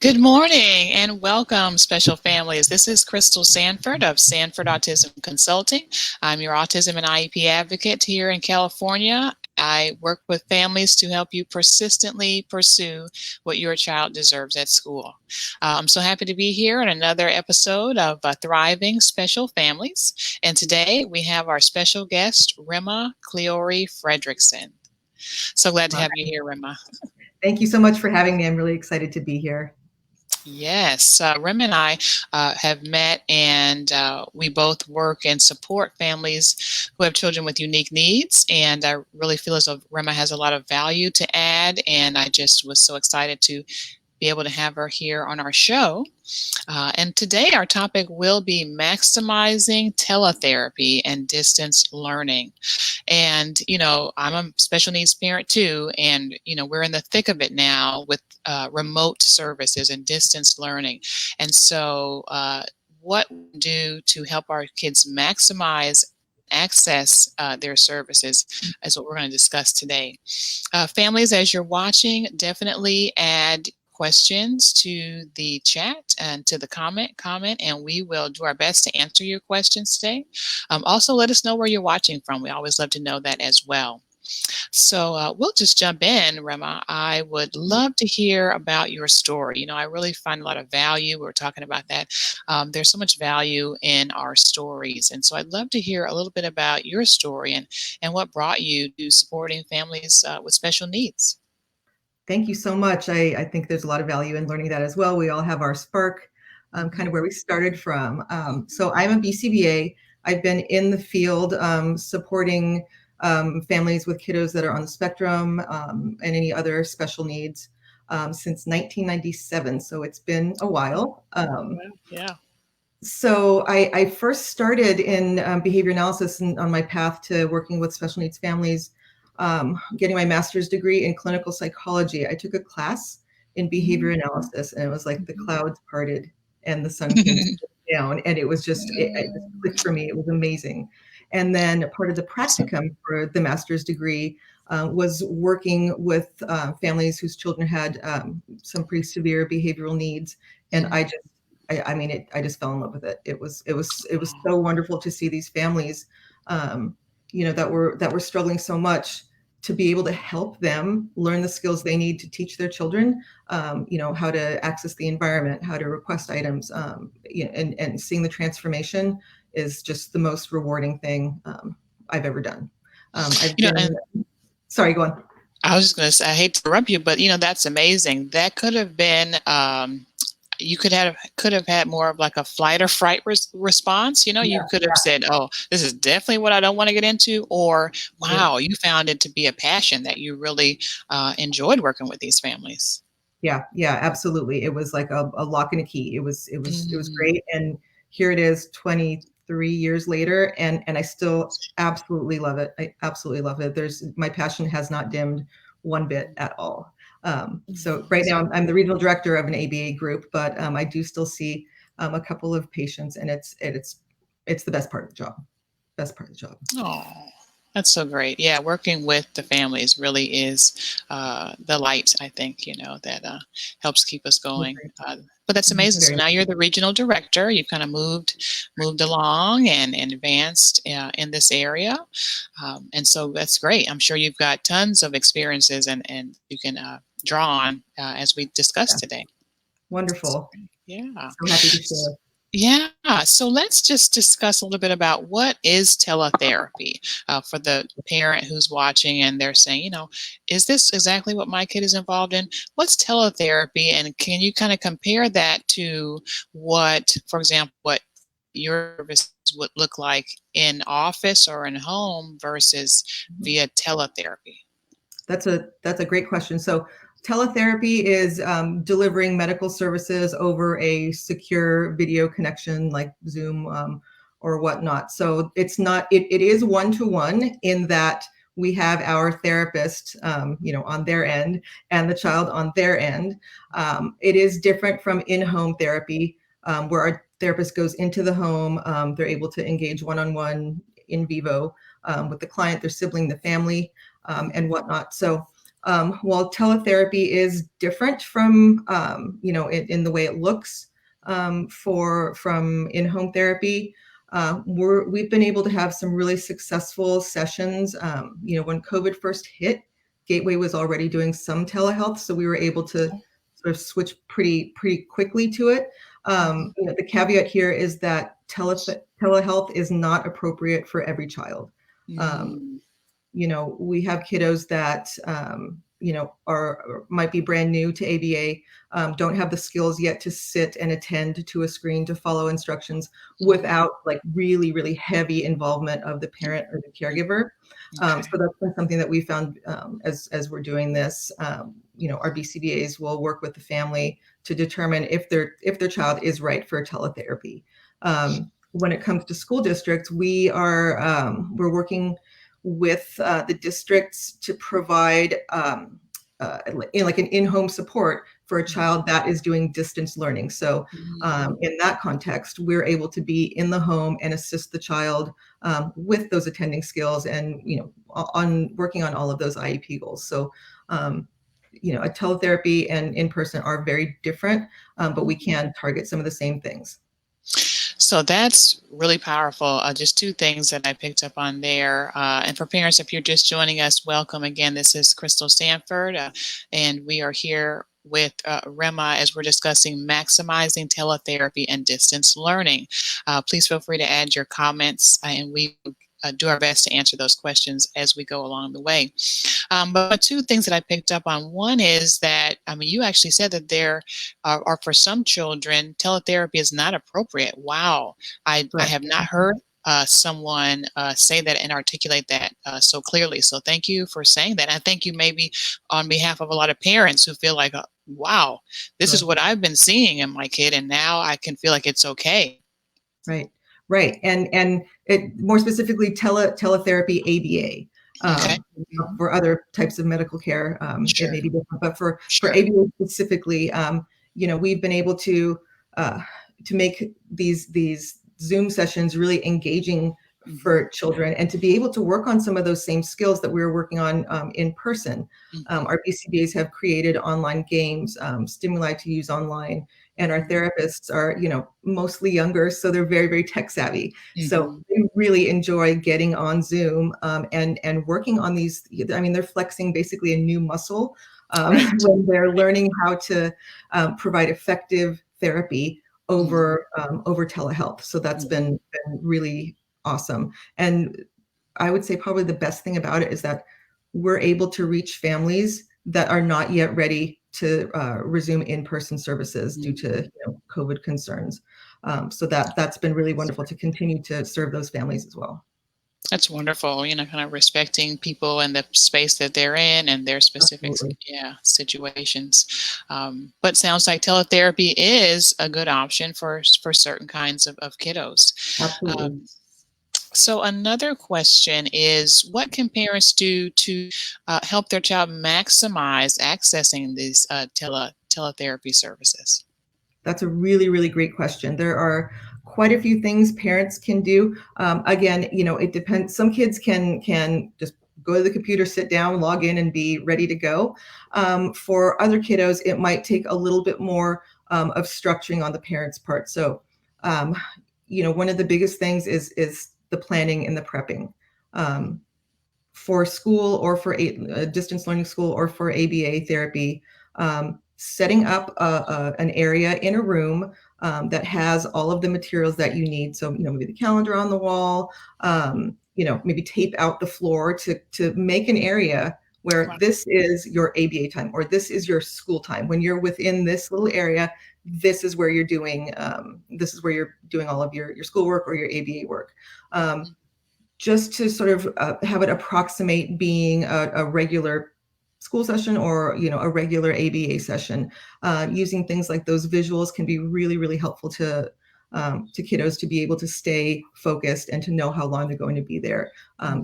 Good morning and welcome, special families. This is Crystal Sanford of Sanford Autism Consulting. I'm your autism and IEP advocate here in California. I work with families to help you persistently pursue what your child deserves at school. I'm so happy to be here in another episode of Thriving Special Families. And today we have our special guest, Rima Kliore-Frederickson. So glad to have you here, Rima. Thank you so much for having me. I'm really excited to be here. Yes, Rima and I have met, and we both work and support families who have children with unique needs. And I really feel as though Rima has a lot of value to add, and I just was so excited to be able to have her here on our show. And today our topic will be maximizing teletherapy and distance learning. And, I'm a special needs parent too, and, we're in the thick of it now with remote services and distance learning. And so what we do to help our kids maximize access their services is what we're going to discuss today. Families, as you're watching, definitely add questions to the chat and to the comment, and we will do our best to answer your questions today. Also, let us know where you're watching from. We always love to know that as well. So we'll just jump in, Rima. I would love to hear about your story. I really find a lot of value. We're talking about that. There's so much value in our stories. And so I'd love to hear a little bit about your story and what brought you to supporting families with special needs. Thank you so much. I think there's a lot of value in learning that as well. We all have our spark, kind of where we started from. So I'm a BCBA. I've been in the field supporting families with kiddos that are on the spectrum and any other special needs since 1997. So it's been a while. Yeah. So I first started in behavior analysis and on my path to working with special needs families, getting my master's degree in clinical psychology. I took a class in behavior analysis, and it was like the clouds parted and the sun came down, and it was just, it just clicked for me. It was amazing. And then part of the practicum for the master's degree was working with families whose children had some pretty severe behavioral needs. And I just fell in love with it. It was so wonderful to see these families, that were struggling so much, to be able to help them learn the skills they need to teach their children, how to access the environment, how to request items, and seeing the transformation is just the most rewarding thing I've ever done. Sorry, go on. I was just going to say, I hate to interrupt you, but that's amazing. That could have been you could have had more of like a flight or fright response. You could have said, "Oh, this is definitely what I don't want to get into," or "Wow, you found it to be a passion that you really enjoyed working with these families." Yeah, absolutely. It was like a lock and a key. It was great, and here it is, 23 years later, and I still absolutely love it. I absolutely love it. My passion has not dimmed one bit at all. So right now I'm the regional director of an ABA group, but I do still see a couple of patients, and it's the best part of the job. Oh, that's so great. Yeah, working with the families really is the light, I think, that helps keep us going. But that's amazing. So now you're the regional director. You've kind of moved along and advanced in this area. And so that's great. I'm sure you've got tons of experiences and you can draw on as we discuss today. Wonderful. Yeah. So happy to share. Yeah, so let's just discuss a little bit about what is teletherapy for the parent who's watching and they're saying, is this exactly what my kid is involved in? What's teletherapy? And can you kind of compare that to what, for example, what your service would look like in office or in home versus via teletherapy? That's a great question. So teletherapy is delivering medical services over a secure video connection like Zoom or whatnot. So it is one-to-one in that we have our therapist, on their end and the child on their end. It is different from in-home therapy where our therapist goes into the home. They're able to engage one-on-one in vivo with the client, their sibling, the family, and whatnot. So While teletherapy is different from, in the way it looks from in-home therapy, we've been able to have some really successful sessions. When COVID first hit, Gateway was already doing some telehealth, so we were able to sort of switch pretty quickly to it. The caveat here is that telehealth is not appropriate for every child. Mm. We have kiddos that might be brand new to ABA, don't have the skills yet to sit and attend to a screen to follow instructions without like really heavy involvement of the parent or the caregiver. Okay. So that's been something that we found as we're doing this. Our BCBAs will work with the family to determine if their child is right for teletherapy. When it comes to school districts, we're working with the districts to provide like an in-home support for a child that is doing distance learning. So in that context, we're able to be in the home and assist the child with those attending skills and, on working on all of those IEP goals. So, a teletherapy and in-person are very different, but we can target some of the same things. So that's really powerful. Just two things that I picked up on there. And for parents, if you're just joining us, welcome again. This is Crystal Sanford, and we are here with Rima as we're discussing maximizing teletherapy and distance learning. Please feel free to add your comments, and we do our best to answer those questions as we go along the way. But two things that I picked up on. One is that, you actually said that there are for some children, teletherapy is not appropriate. Wow. I have not heard someone say that and articulate that so clearly. So thank you for saying that. And thank you maybe on behalf of a lot of parents who feel like, wow, this is what I've been seeing in my kid, and now I can feel like it's okay. Right. And it more specifically teletherapy ABA. Okay. For other types of medical care, Sure. it may be different, but for Sure. ABA specifically, we've been able to make these Zoom sessions really engaging for children and to be able to work on some of those same skills that we were working on in person. Our BCBAs have created online games, stimuli to use online, and our therapists are, mostly younger, so they're very tech savvy. So they really enjoy getting on Zoom and working on these. They're flexing basically a new muscle when they're learning how to provide effective therapy over telehealth. So that's been really awesome. And I would say probably the best thing about it is that we're able to reach families that are not yet ready to resume in-person services due to COVID concerns. So that's been really wonderful to continue to serve those families as well. That's wonderful, kind of respecting people and the space that they're in and their specific situations. But sounds like teletherapy is a good option for certain kinds of kiddos. Absolutely. So another question is, what can parents do to help their child maximize accessing these teletherapy services? That's a really great question. There are quite a few things parents can do. Again, it depends. Some kids can just go to the computer, sit down, log in, and be ready to go. For other kiddos, it might take a little bit more of structuring on the parents' part. So, one of the biggest things is the planning and the prepping. For school or for a distance learning school or for ABA therapy, setting up an area in a room that has all of the materials that you need. So, maybe the calendar on the wall, maybe tape out the floor to make an area where this is your ABA time or this is your school time. When you're within this little area, this is where you're doing all of your schoolwork or your ABA work. Just to sort of have it approximate being a regular school session or a regular ABA session. Using things like those visuals can be really helpful to kiddos to be able to stay focused and to know how long they're going to be there.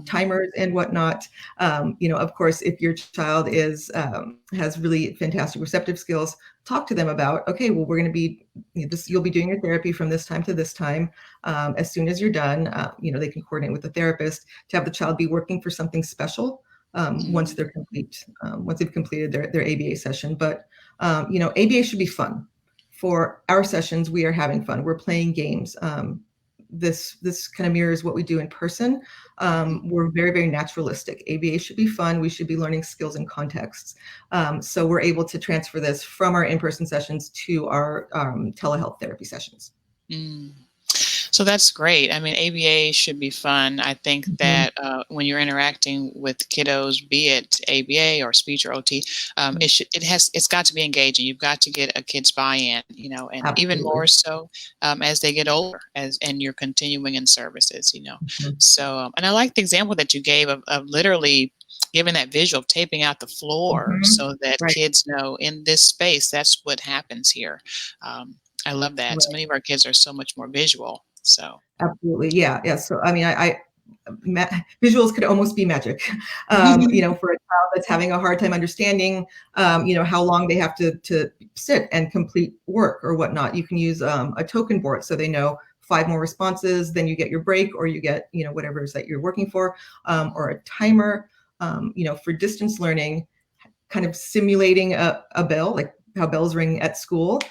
Timers and whatnot. Of course, if your child has really fantastic receptive skills, talk to them about, okay, well, we're going to be you'll be doing your therapy from this time to this time. As soon as you're done, they can coordinate with the therapist to have the child be working for something special. once they're complete, once they've completed their ABA session. But ABA should be fun. For our sessions, we are having fun. We're playing games. This kind of mirrors what we do in person. We're very, very naturalistic. ABA should be fun. We should be learning skills and contexts. So we're able to transfer this from our in-person sessions to our telehealth therapy sessions. So that's great. I mean, ABA should be fun. I think that when you're interacting with kiddos, be it ABA or speech or OT, it's got to be engaging. You've got to get a kid's buy-in, and Absolutely. even more so as they get older, and you're continuing in services, So, and I like the example that you gave of literally giving that visual of taping out the floor so that kids know in this space, that's what happens here. I love that. So many of our kids are so much more visual. So absolutely, yeah. So I mean, visuals could almost be magic. For a child that's having a hard time understanding, how long they have to sit and complete work or whatnot, you can use a token board so they know 5 more responses, then you get your break, or you get whatever it is that you're working for, or a timer. For distance learning, kind of simulating a bell, like how bells ring at school.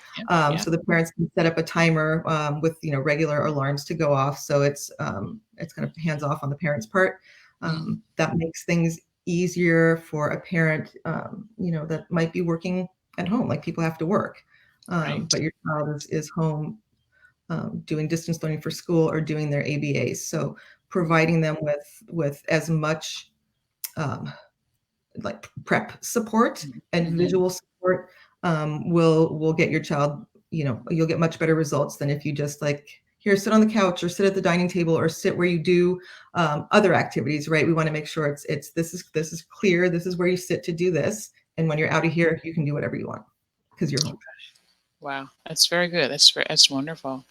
So the parents can set up a timer with regular alarms to go off. So it's kind of hands off on the parent's part. That makes things easier for a parent, that might be working at home, like people have to work, but your child is home doing distance learning for school or doing their ABAs. So providing them with as much like prep support and visual support will get your child, you'll get much better results than if you just like, here, sit on the couch or sit at the dining table or sit where you do other activities, right? We want to make sure this is clear. This is where you sit to do this. And when you're out of here, you can do whatever you want because you're home. Wow, that's very good. That's wonderful.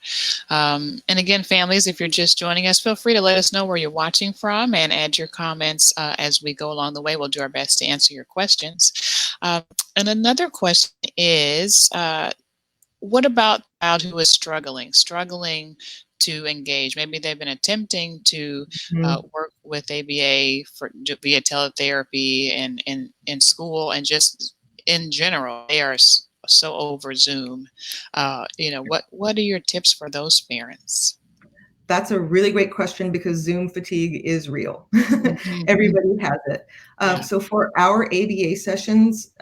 And again, families, if you're just joining us, feel free to let us know where you're watching from and add your comments as we go along the way. We'll do our best to answer your questions. And another question is, what about a child who is struggling to engage? Maybe they've been attempting to work with ABA via teletherapy and in school, and just in general, they are so over Zoom. What are your tips for those parents? That's a really great question because Zoom fatigue is real. Everybody has it. So for our ABA sessions,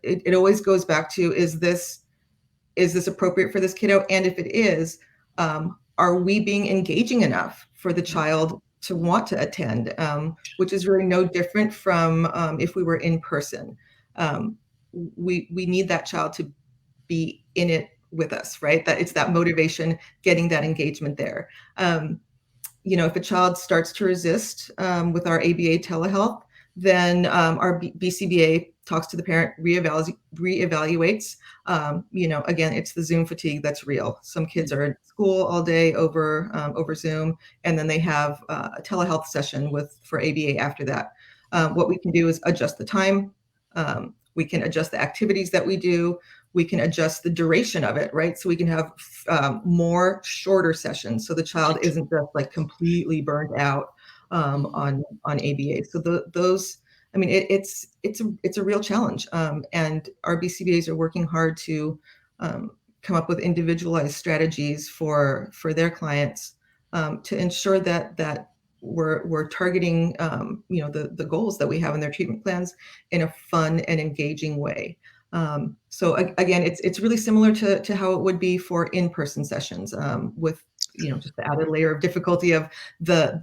it always goes back to, is this appropriate for this kiddo? And if it is, are we being engaging enough for the child to want to attend? Which is really no different from if we were in person. We need that child to be in it with us, right? That it's that motivation, getting that engagement there. If a child starts to resist with our ABA telehealth, then our BCBA talks to the parent, reevaluates. Again, it's the Zoom fatigue that's real. Some kids are in school all day over Zoom, and then they have a telehealth session for ABA after that. What we can do is adjust the time. We can adjust the activities that we do. We can adjust the duration of it, right? So we can have more shorter sessions, so the child isn't just like completely burned out on ABA. So those, I mean, it's a real challenge, and our BCBAs are working hard to come up with individualized strategies for their clients to ensure that we're targeting the goals that we have in their treatment plans in a fun and engaging way. So again, it's really similar to how it would be for in-person sessions, with just the added layer of difficulty of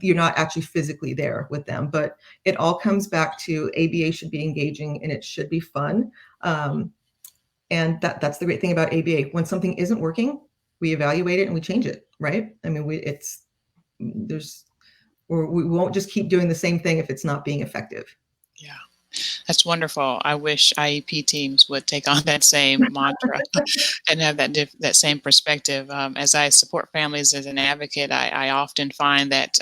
you're not actually physically there with them. But it all comes back to ABA should be engaging and it should be fun. And that's the great thing about ABA. When something isn't working, we evaluate it and we change it, right? I mean, we won't just keep doing the same thing if it's not being effective. Yeah. That's wonderful. I wish IEP teams would take on that same mantra and have that same perspective. As I support families as an advocate, I often find that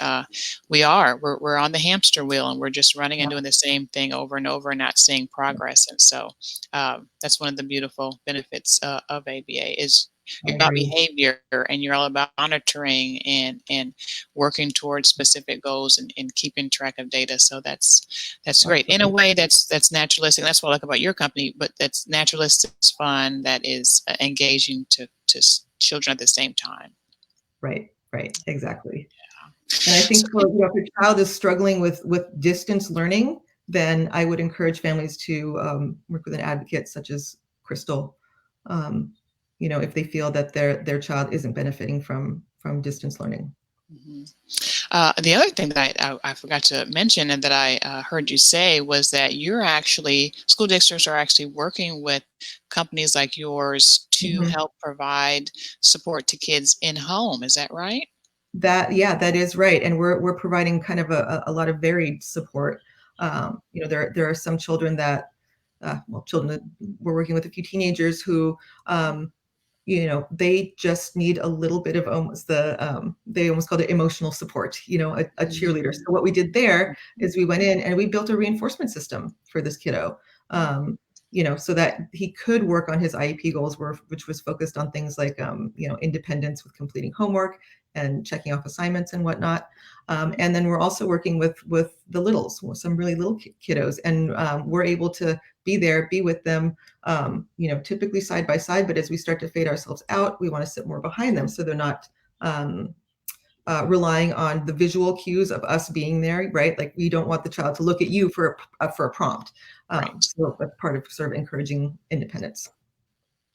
we're on the hamster wheel and we're just running and doing the same thing over and over and not seeing progress. And so that's one of the beautiful benefits of ABA is I you're about agree. behavior, and you're all about monitoring and working towards specific goals and keeping track of data. So that's great. In a Absolutely. way, that's naturalistic. That's what I like about your company, but that's naturalistic, it's fun, that is engaging to children at the same time. Right, right, exactly. And I So, think for, if your child is struggling with distance learning, then I would encourage families to work with an advocate such as Crystal, um, if they feel that their child isn't benefiting from distance learning. mhm. The other thing that I forgot to mention and that I heard you say was that school districts are actually working with companies like yours to Mhm. help provide support to kids in home. Is that right? Yeah, that is right, and we're providing kind of a lot of varied support. There are some children that, children that we're working with a few teenagers who, they just need a little bit of almost they almost call it emotional support, a cheerleader. So Mhm. what we did there is we went in and we built a reinforcement system for this kiddo, so that he could work on his IEP goals, which was focused on things like, independence with completing homework and checking off assignments and whatnot. And then we're also working with the littles, some really little kiddos, and we're able to be with them, typically side by side. But as we start to fade ourselves out, we want to sit more behind them so they're not um, relying on the visual cues of us being there, right? Like we don't want the child to look at you for a prompt. Right. So that's part of sort of encouraging independence.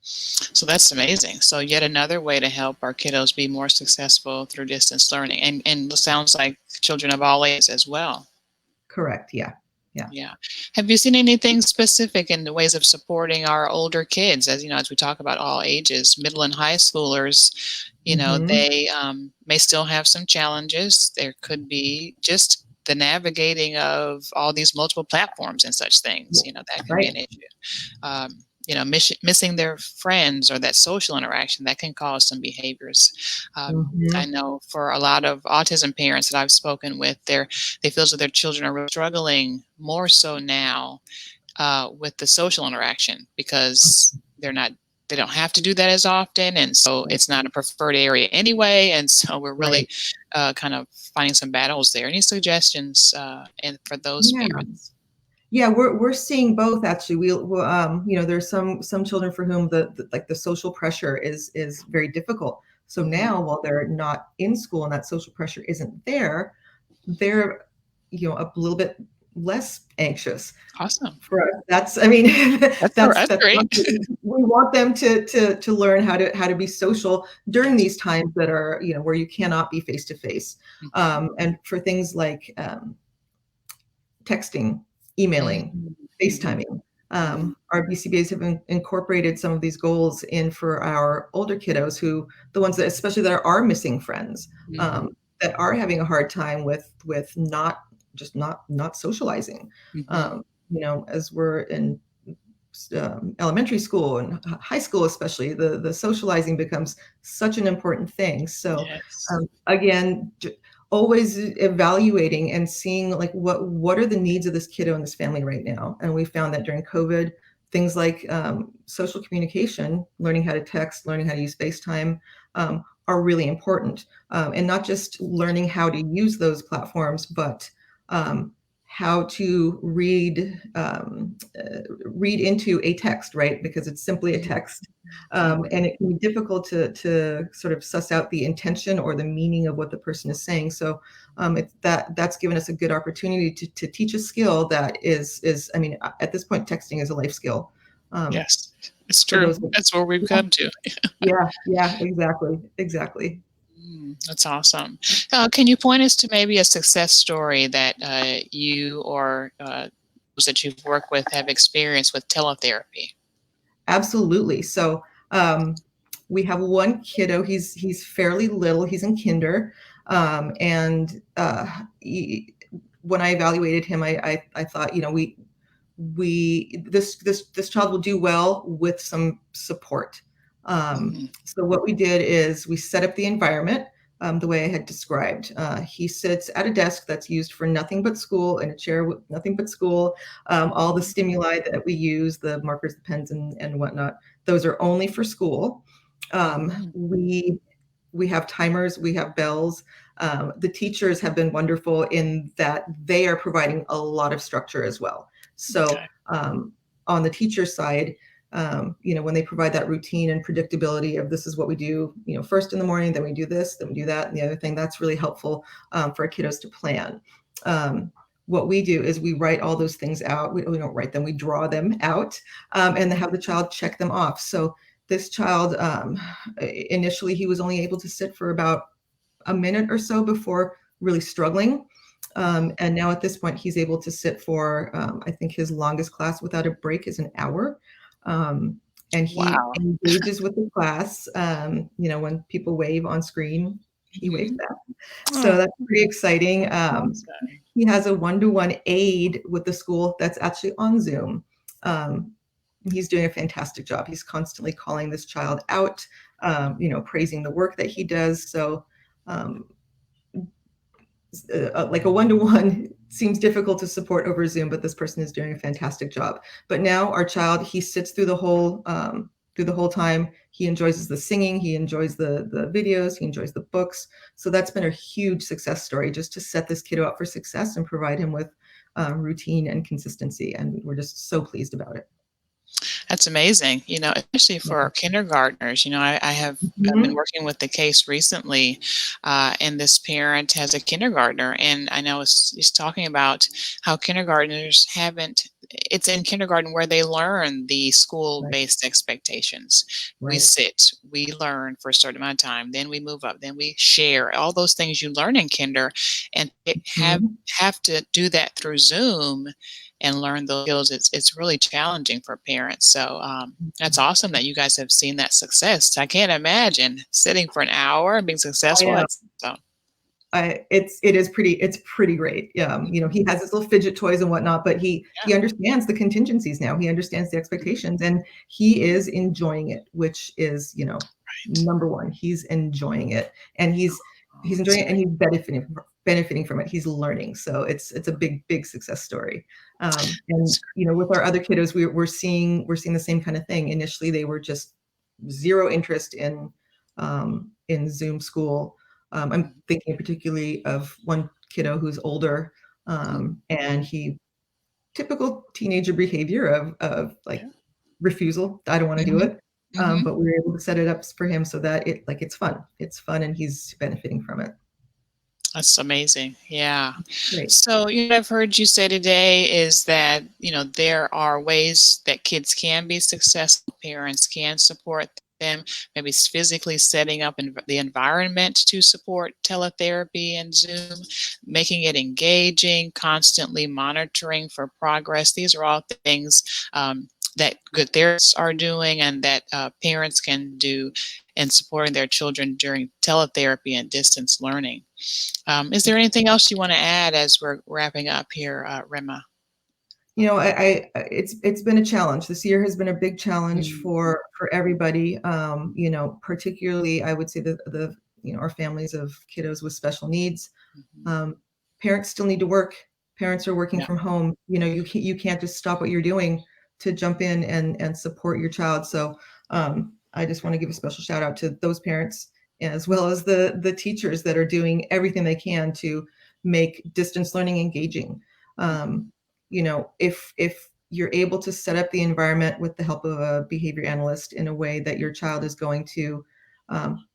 So that's amazing. So yet another way to help our kiddos be more successful through distance learning, and it sounds like children of all ages as well. Correct. Yeah. Yeah. Yeah. Have you seen anything specific in the ways of supporting our older kids? As you know, as we talk about all ages, middle and high schoolers, Hmm. they may still have some challenges. There could be just the navigating of all these multiple platforms and such things. That can be Right. an issue. um, missing their friends or that social interaction that can cause some behaviors. I Hmm. know for a lot of autism parents that I've spoken with, they feel that their children are really struggling more so now with the social interaction because they don't have to do that as often, and so it's not a preferred area anyway, and so we're really Right. kind of finding some battles there. Any suggestions and for those Yeah. parents? Yeah, we're seeing both actually. There's some children for whom the social pressure is very difficult. So Mhm. now, while they're not in school and that social pressure isn't there, they're a little bit less anxious. Awesome. For us, I mean, That's that's great. we want them to learn how to be social during Yes. these times that are, where you cannot be face to face, Mhm. and for things like texting, emailing, Mhm. Mhm. FaceTiming. Mhm. Our BCBAs have incorporated some of these goals in for our older kiddos, the ones that, especially that are missing friends, Mhm. that are having a hard time with not socializing. Mhm. Um, as we're in elementary school and high school, especially, the socializing becomes such an important thing. So Yes. again, always evaluating and seeing like what are the needs of this kiddo and this family right now. And we found that during COVID, things like social communication, learning how to text, learning how to use FaceTime, are really important. And not just learning how to use those platforms, but um, how to read into a text, right? Because it's simply a Mhm. text, Mhm. and it can be difficult to sort of suss out the intention or the meaning of what the person is saying. So that's given us a good opportunity to teach a skill that is. I mean, at this point, texting is a life skill. Um, Yes. It's for true. those, That's where we've yeah, come to. yeah, yeah, exactly, exactly. That's awesome. Can you point us to maybe a success story that you or those that you've worked with have experienced with teletherapy? Absolutely. So we have one kiddo. He's fairly little. He's in kinder, and when I evaluated him, I thought, this child will do well with some support. Mhm. So what we did is we set up the environment the way I had described. He sits at a desk that's used for nothing but school, in a chair with nothing but school. All the stimuli that we use, the markers, the pens, and whatnot, those are only for school. Mm. We have timers, we have bells. The teachers have been wonderful in that they are providing a lot of structure as well. So Okay. on the teacher side, when they provide that routine and predictability of this is what we do, first in the morning, then we do this, then we do that, and the other thing, that's really helpful for our kiddos to plan. What we do is we write all those things out. We don't write them, we draw them out, and have the child check them off. So this child, initially, he was only able to sit for about a minute or so before really struggling. And now at this point, he's able to sit for, I think his longest class without a break is an hour. And he Wow. engages with the class. When people wave on screen, he waves Mhm. back. So Oh, that's pretty exciting. awesome. He has a one-to-one aide with the school that's actually on Zoom. Um, he's doing a fantastic job. He's constantly calling this child out, praising the work that he does. So, um, like a one-to-one seems difficult to support over Zoom, but this person is doing a fantastic job. But now our child, he sits through the whole time. He enjoys the singing, he enjoys the videos, he enjoys the books. So that's been a huge success story, just to set this kiddo up for success and provide him with routine and consistency. And we're just so pleased about it. That's amazing, especially Yeah. for kindergartners. I've been Mhm. working with the case recently, and this parent has a kindergartner, and I know he's talking about how kindergartners haven't. It's in kindergarten where they learn the Right, school-based expectations. We right. sit, we learn for a certain amount of time, then we move up, then we share. All those things you learn in kinder, and Mhm. have to do that through Zoom and learn those skills. It's really challenging for parents. So that's awesome that you guys have seen that success. I can't imagine sitting for an hour and being I successful. know. That's so It's pretty great. He has his little fidget toys and whatnot, but he yeah, understands the contingencies now. He understands the expectations, and he is enjoying it, which is, right. number one. He's enjoying it, and he's Oh, that's enjoying it, and great. he's benefiting from it. He's learning, so it's a big success story. And That's with our great. other kiddos, we're seeing the same kind of thing. Initially, they were just zero interest in Zoom school. I'm thinking particularly of one kiddo who's older, Mhm. and he typical teenager behavior of like Yeah. refusal. I don't want to do Mhm. it. Mhm. But we were able to set it up for him so that it's fun. It's fun, and he's benefiting from it. That's amazing. Yeah. Great. So, what I've heard you say today is that, there are ways that kids can be successful, parents can support them, maybe physically setting up the environment to support teletherapy and Zoom, making it engaging, constantly monitoring for progress. These are all things that good therapists are doing and that parents can do in supporting their children during teletherapy and distance learning. Is there anything else you want to add as we're wrapping up here, Rima? It's been a challenge. This year has been a big challenge Mm, for everybody. Particularly, I would say the our families of kiddos with special needs. mhm. Um, Parents still need to work. Parents are working Yeah, from home. You can't just stop what you're doing to jump in and support your child. So I just want to give a special shout out to those parents, as well as the teachers that are doing everything they can to make distance learning engaging. mhm. If you're able to set up the environment with the help of a behavior analyst in a way that your child is going to um,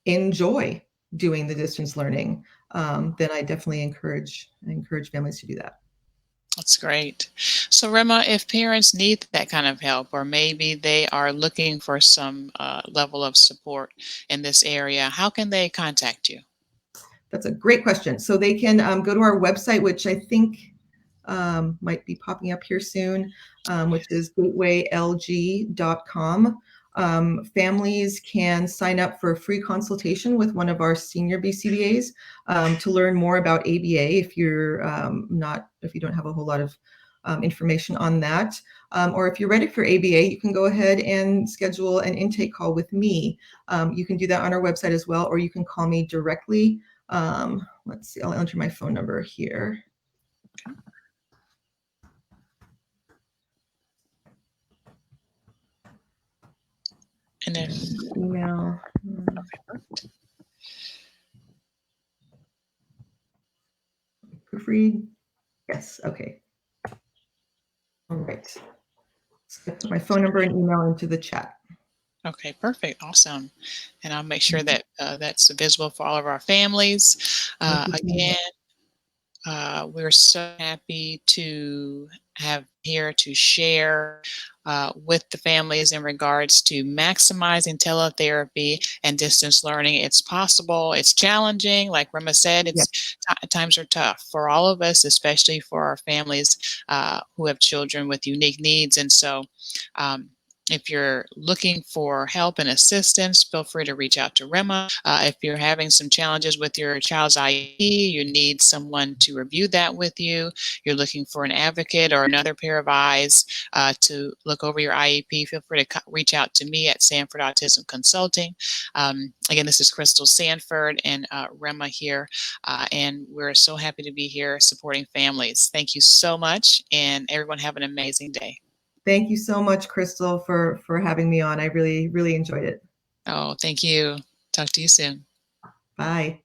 enjoy doing the distance learning, then I definitely encourage families to do that. That's great. So, Rima, if parents need that kind of help, or maybe they are looking for some level of support in this area, how can they contact you? That's a great question. So they can go to our website, which I think might be popping up here soon, which is gatewaylg.com. Families can sign up for a free consultation with one of our senior BCBAs to learn more about ABA if you're if you don't have a whole lot of information on that. Or if you're ready for ABA, you can go ahead and schedule an intake call with me. You can do that on our website as well, or you can call me directly. Let's see, I'll enter my phone number here. And if Email. perfect. Proofread. Yes. Okay. All right. So I put my phone number and email into the chat. Okay, perfect. Awesome. And I'll make sure that that's visible for all of our families. Thank you so much. Again, we're so happy to have here to share with the families in regards to maximizing teletherapy and distance learning. It's possible, it's challenging. Like Rima said, Yeah. times are tough for all of us, especially for our families who have children with unique needs. And so, if you're looking for help and assistance, feel free to reach out to Rima. If you're having some challenges with your child's IEP, you need someone to review that with you, you're looking for an advocate or another pair of eyes to look over your IEP, feel free to reach out to me at Sanford Autism Consulting. Again, this is Crystal Sanford and Rima here, and we're so happy to be here supporting families. Thank you so much, and everyone have an amazing day. Thank you so much, Crystal, for having me on. I really, really enjoyed it. Oh, thank you. Talk to you soon. Bye.